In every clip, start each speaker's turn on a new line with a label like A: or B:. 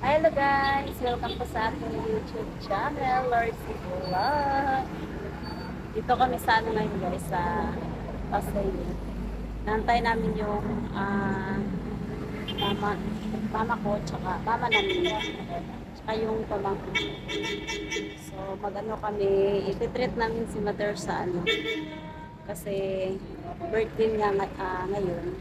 A: Hello guys! Welcome po sa ating YouTube channel, Lordsy Vlog. Dito kami sa ano ngayon guys, sa Pasay. Nantay namin yung mama, mama ko, tsaka mama namin, tsaka yung pamangkin. So mag-ano kami, ititreat namin si mother sa ano, kasi birthday niya ngayon.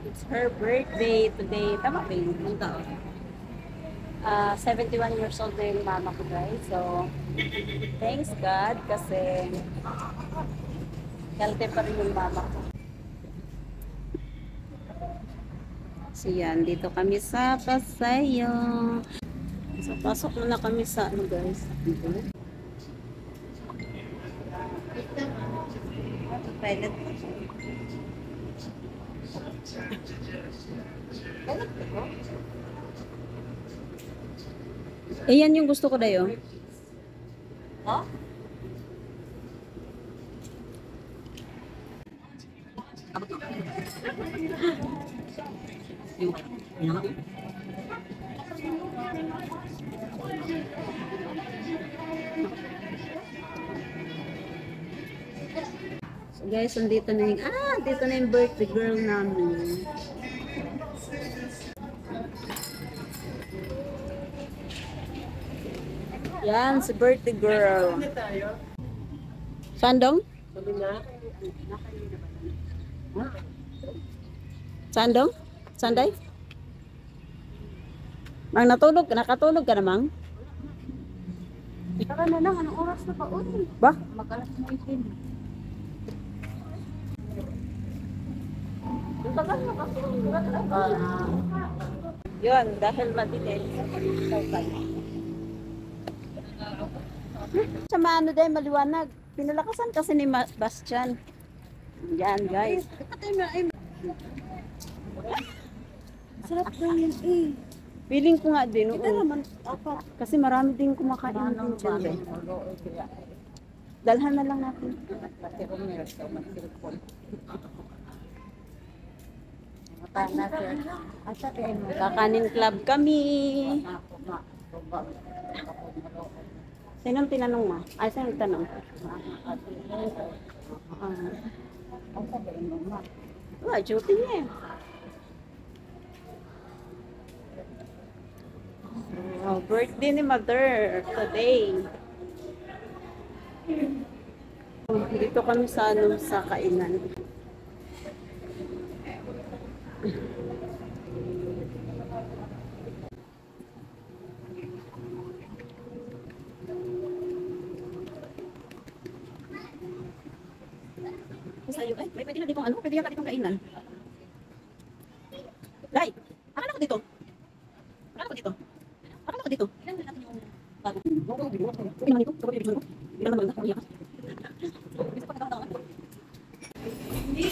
A: It's her birthday today. Tama ba yun? Ang taon? 71 years old na yung mama ko guys. So, thanks God kasi healthy pa rin yung mama ko. So yan, dito kami sa Pasayo. So, pasok muna kami sa ano guys. Toilet. Yan yung gusto ko dayo. Oh? So guys, andito na yung dito na yung birthday girl namin. Yan, si birthday girl. Sandong? Sandong? Sanday? Mang nakatulog ka na, Mang? Tara na lang, anong oras na pa ulit? Ba? Mag-alas mo itin. Yun, dahil madilim. Sa ano dahil maliwanag. Pinalakasan kasi ni Bastian. Yan guys. Sarap na yun eh. Feeling ko nga din. Kasi marami din kumakain din dyan. Dalhan na lang natin. Kakanin club kami. Sinong tinanong mo? Ay, sinong tanong? Duty niya eh. Birthday ni mother today. Dito kami sa sa kainan. Ay, may pwede na ditong pwede na ditong kainan. Dai, akala ko dito. Akala ko dito. Akala ko dito. Ilan natin yung bago. Hindi naman ito. Kapag ibig ko. Hindi naman maganda. Iyak. Bisa pa nagkakataon. Hindi.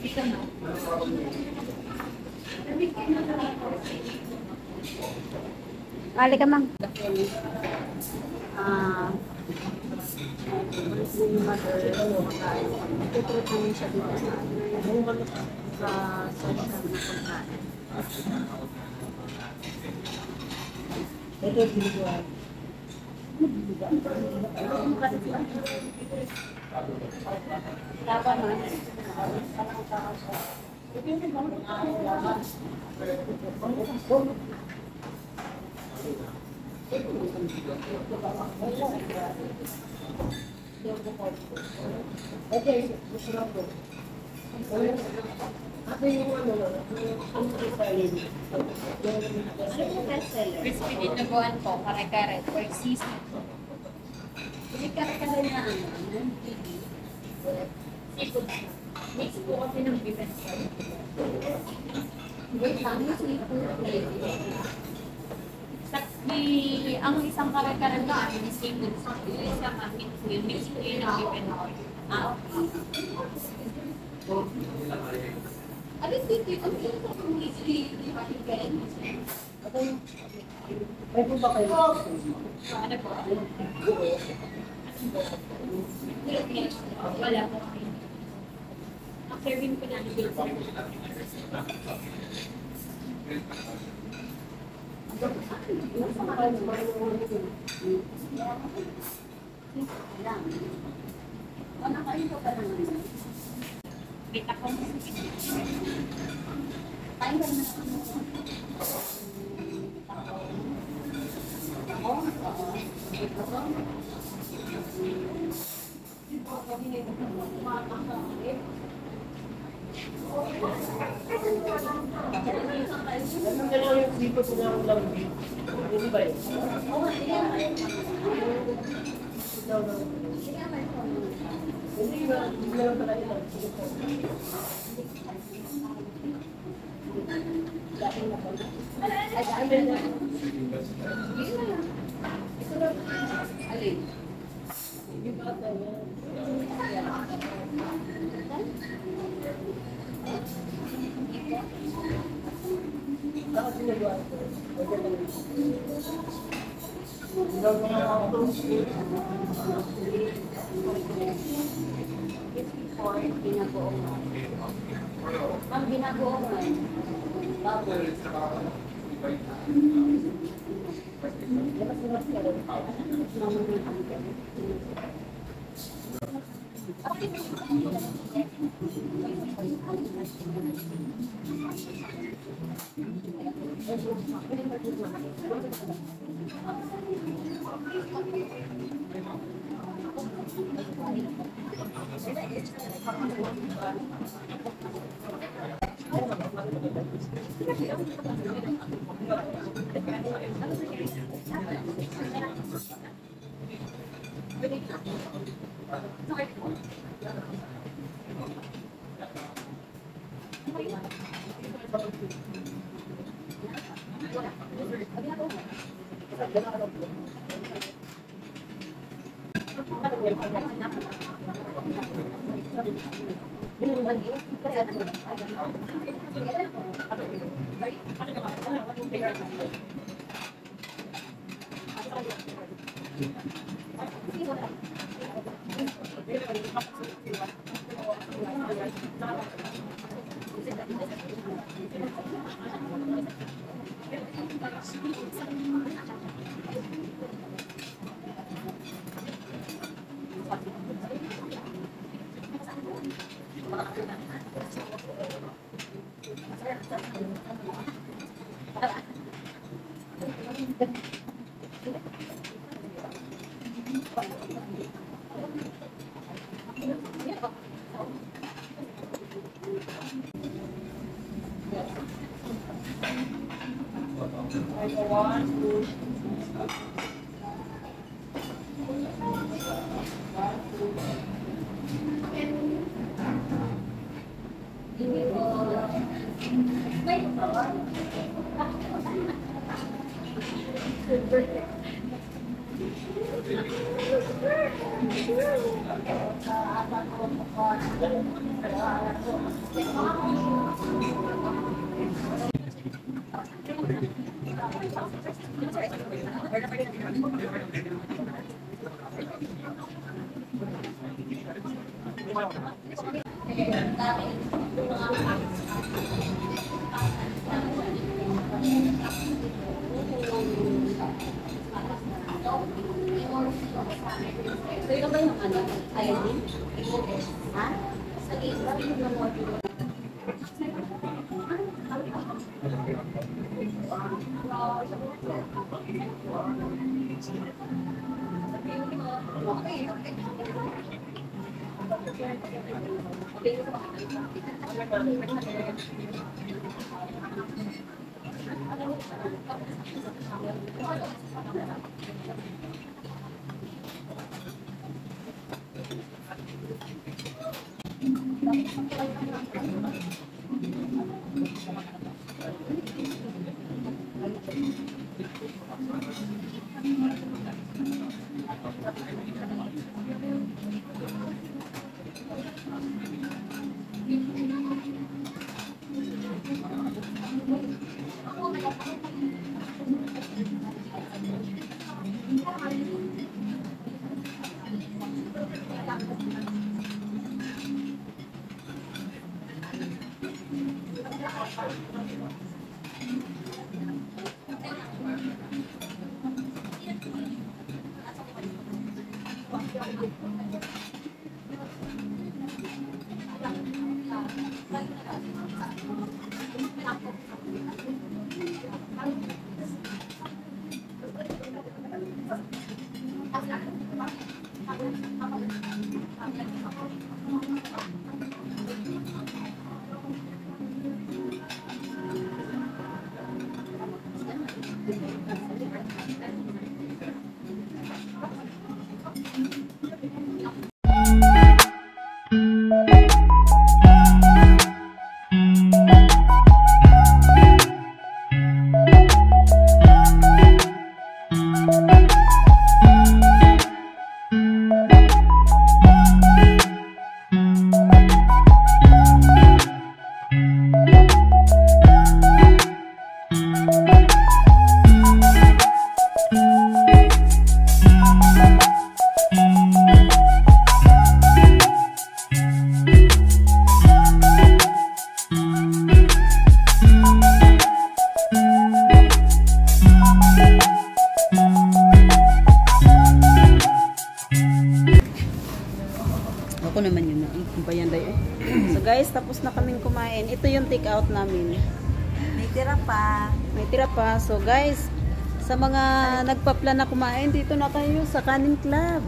A: Bisa na. Ali ka, Mang. Si mother, tutulog namin siya dito sa social na pagkain. Ito, binubuhay. Tapa na. Okay, gusto ko. Ate yung ano bestseller? Ano yung bestseller? Crispy dinuguan po, kare-kare, or seasoning. Kasi kare-kare na seafood. Mix po kasi ng beef and pork. Wait lang, yung seafood. Ang isang kare-kare na yung seafood. Yung isang meat po yun. Mix po yun ng beef and pork. Alis dito yung may po ba kayo? Ano po? Wala po. Ang serving po namin dito. Wait ako. Kain ka naman
B: Anong gano'n yung dito po ng lambi? Hindi ba yun? Hindi ba? Hindi lang pala yun.
A: alin?
B: Yung bata niya. Bakit sinagawa ko? Huwag ka lang.
A: Or binagoong ang binagoong baboy. Labas ka rin. Ito ba yung ano? Iodine? Ha? Sa gate, bakit yung mga Ako naman yun. Bayanday eh. So guys, tapos na kaming kumain. Ito yung take out namin.
C: May tira pa.
A: May tira pa. So guys, sa mga nagpa-plan na kumain, dito na tayo sa Kanin Club.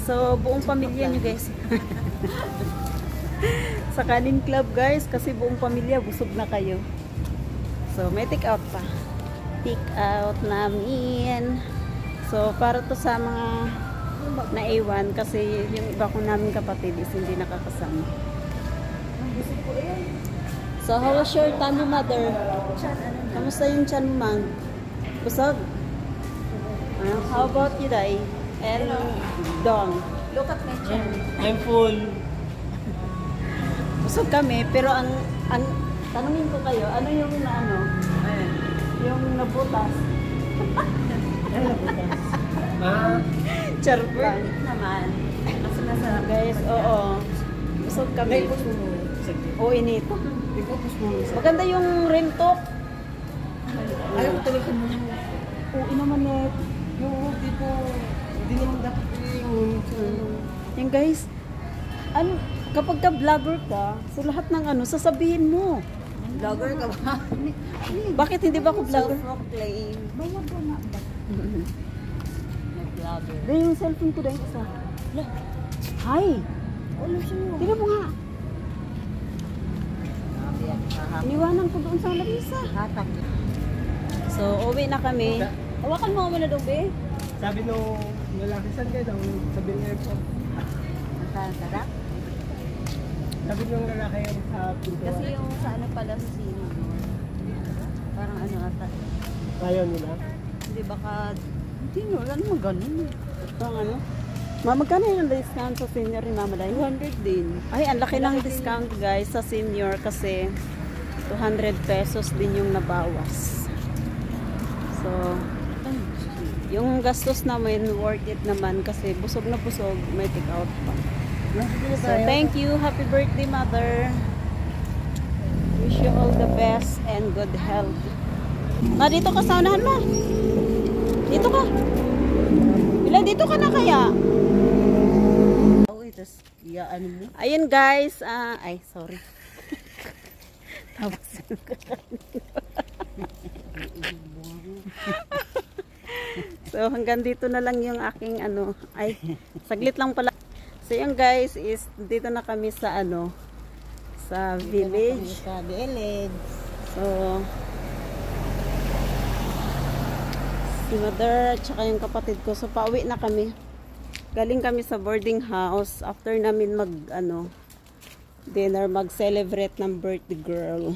A: So buong pamilya nyo guys. Sa Kanin Club guys, kasi buong pamilya busog na kayo. So may take out pa. Take out namin. So para to sa mga naiwan kasi yung iba ko namin kapatid is hindi nakakasama. So how was your tummy, mother? Kamusta yung chan mo, man? Busog? How about you, Day? And Dong?
C: Look at my chin.
B: I'm full.
A: Busog kami, pero ang tanungin ko kayo, ano yung ano? Yung nabutas?
B: Ah,
A: Charper.
C: Naman. Kasi masarap.
A: Guys, oo. Busog kami. Oo, inito. Maganda yung rintok.
B: ayaw ko talaga mo.
A: Oo naman eh.
B: Yung tipo, hindi naman dapat yung...
A: Yung guys, ano, kapag ka vlogger ka, sa lahat ng ano, sasabihin mo.
C: Vlogger ka ba?
A: Bakit hindi ba ako vlogger?
C: Self-proclaim. Bayan ko na ba? Vlogger.
A: Dahil yung cellphone ko dahil isa. Hi!
C: Ano siya?
A: Tignan mo nga. Iniwanan ko doon sa lamisa.
C: Hatak.
A: So, uwi na kami. Hawakan mo muna doon, be.
B: Sabi nung lalaki, saan kayo daw? Sabi ng airport.
C: Masarap.
B: Sabi nung lalaki yung sa pintuan.
C: Kasi yung sa ano pala sa sino. Parang ano ata.
B: Ayaw nila.
C: Hindi baka...
A: Hindi no, wala naman ganun. Parang ano? Magkano yung discount sa senior ni Mama Day?
C: 200 din.
A: Ay, ang laki ng discount guys sa senior kasi 200 pesos din yung nabawas. So, yung gastos namin worth it naman kasi busog na busog, may take out pa. So, thank you. Happy birthday, Mother. Wish you all the best and good health. Ma, dito ka sa unahan, Ma. Dito ka. Bila, dito ka na kaya?
C: Tapos, ano mo?
A: Ayun guys, ay sorry. Tapos so hanggang dito na lang yung aking ano, ay saglit lang pala. So yun guys is dito na kami sa ano, sa village.
C: Sa village.
A: So si mother at saka yung kapatid ko, so pauwi na kami. Galing kami sa boarding house after namin mag ano dinner, mag-celebrate ng birthday girl.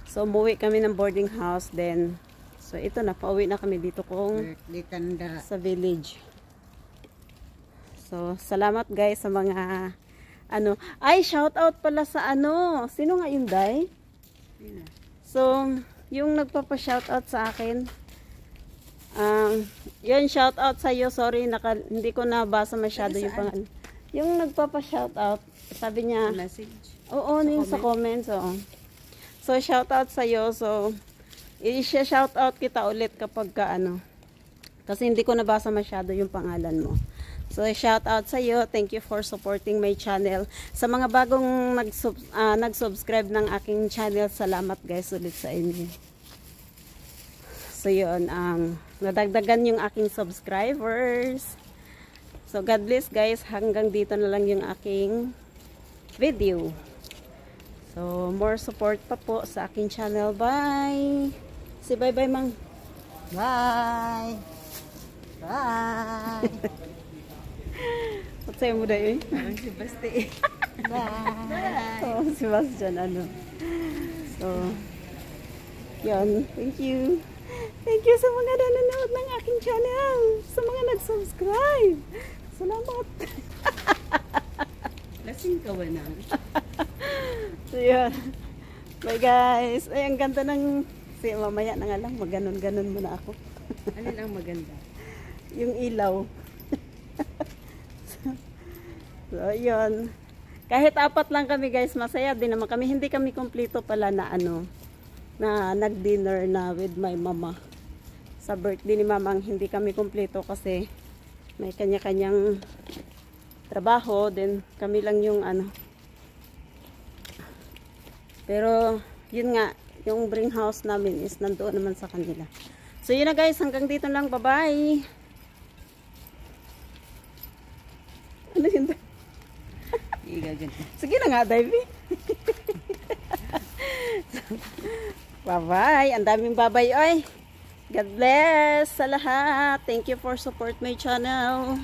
A: So umuwi kami ng boarding house then. So ito na, pauwi na kami dito kung
C: Tanda.
A: sa village. So salamat guys sa mga ano, ay shout out pala sa ano, sino nga yung Day? So yung nagpapa-shout out sa akin. Yun, shout out sa iyo. Sorry, hindi ko nabasa masyado yung pangalan. Yung nagpapa-shout out, sabi niya,
C: Message.
A: oo, yung sa comments, oo. So, shout out sa iyo. So, i-shout out kita ulit kapag ka, ano, kasi hindi ko nabasa masyado yung pangalan mo.
D: So, shout out sa iyo. Thank you for supporting my channel. Sa mga bagong nag-subscribe ng aking channel, salamat guys ulit sa inyo. So, yun. Nadagdagan yung aking subscribers. So, God bless guys. Hanggang dito na lang yung aking video. So, more support pa po sa aking channel. Bye! Say bye-bye, Mang.
C: Bye! Bye!
D: What's sa'yo mo dahil?
C: Si Basti. Bye!
D: Oh, si Bastian, ano. So, yun. Thank you. Thank you sa mga nanonood ng aking channel. Sa mga nag-subscribe. Salamat.
C: Lasing ka ba na?
D: So, yun. Bye, guys. Ay, ang ganda ng... mamaya na nga lang, maganon-ganon muna ako.
C: Alin ang maganda?
D: Yung ilaw. So, yun. Kahit 4 lang kami guys, masaya din naman kami. Hindi kami kompleto pala na na nag-dinner na with my mama. Sa birthday ni mamang hindi kami kompleto kasi may kanya-kanyang trabaho. Then kami lang yung Pero, yun nga, yung bring house namin is nandoon naman sa kanila. So, yun na guys. Hanggang dito lang. Bye-bye. Ano yun? Sige na nga, Davey. Bye-bye. Ang daming babay, oy. God bless sa lahat. Thank you for support my channel.